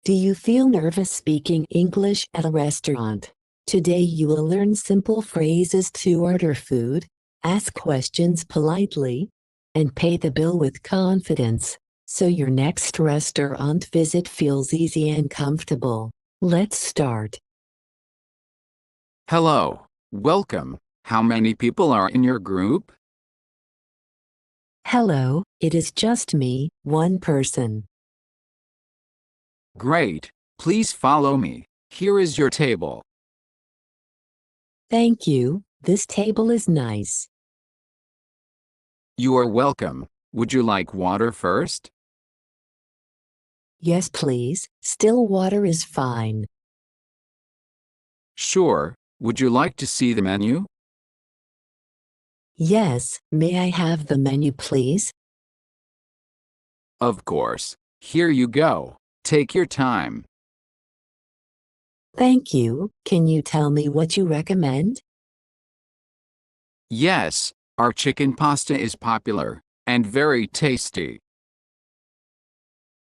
Do you feel nervous speaking English at a restaurant? Today you will learn simple phrases to order food, ask questions politely, and pay the bill with confidence, so your next restaurant visit feels easy and comfortable. Let's start. Hello, welcome. How many people are in your group? Hello, it is just me, one person. Great. Please follow me. Here is your table. Thank you, this table is nice. You are welcome. Would you like water first? Yes, please, still water is fine. Sure. Would you like to see the menu? Yes, may I have the menu, please? Of course. Here you go. Take your time. Thank you. Can you tell me what you recommend? Yes, our chicken pasta is popular and very tasty.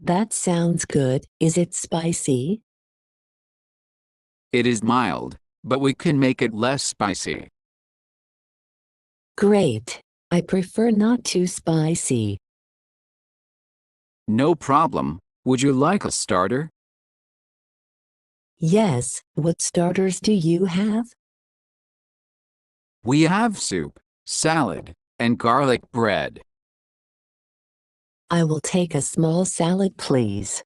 That sounds good. Is it spicy? It is mild, but we can make it less spicy. Great. I prefer not too spicy. No problem. Would you like a starter? Yes, what starters do you have? We have soup, salad, and garlic bread. I will take a small salad, please.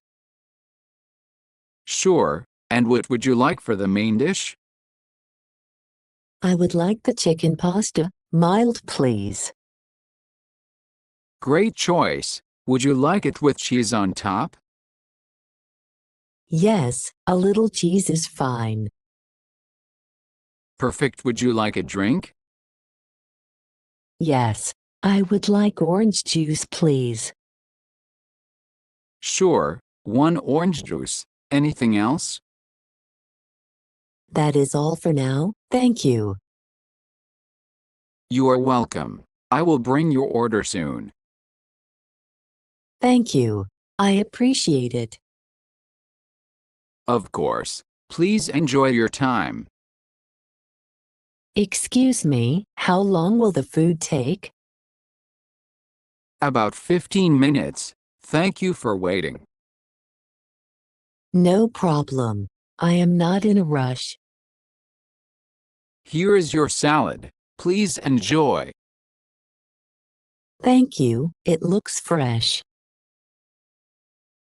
Sure. And what would you like for the main dish? I would like the chicken pasta, mild, please. Great choice. Would you like it with cheese on top? Yes, a little cheese is fine. Perfect. Would you like a drink? Yes, I would like orange juice, please. Sure. One orange juice. Anything else? That is all for now, thank you. You are welcome. I will bring your order soon. Thank you. I appreciate it. Of course. Please enjoy your time. Excuse me, how long will the food take? About 15 minutes. Thank you for waiting. No problem. I am not in a rush. Here is your salad. Please enjoy. Thank you, it looks fresh.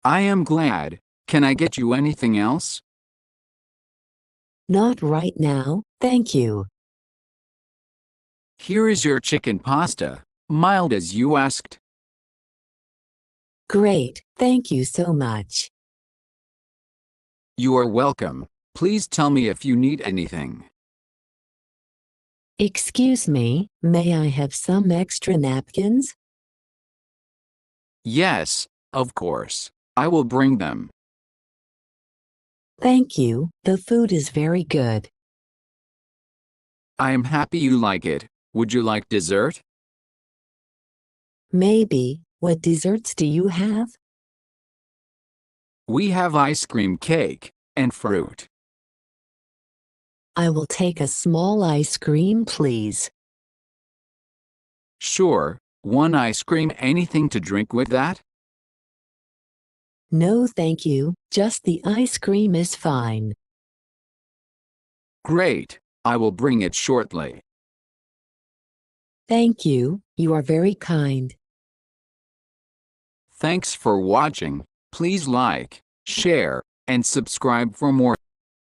I am glad. Can I get you anything else? Not right now, thank you. Here is your chicken pasta, mild as you asked. Great, thank you so much. You are welcome. Please tell me if you need anything. Excuse me, may I have some extra napkins? Yes, of course. I will bring them. Thank you, the food is very good. I am happy you like it. Would you like dessert? Maybe, what desserts do you have? We have ice cream cake and fruit. I will take a small ice cream, please. Sure. One ice cream. Anything to drink with that? No, thank you, just the ice cream is fine. Great. I will bring it shortly. Thank you, you are very kind. Thanks for watching. Please like, share, and subscribe for more.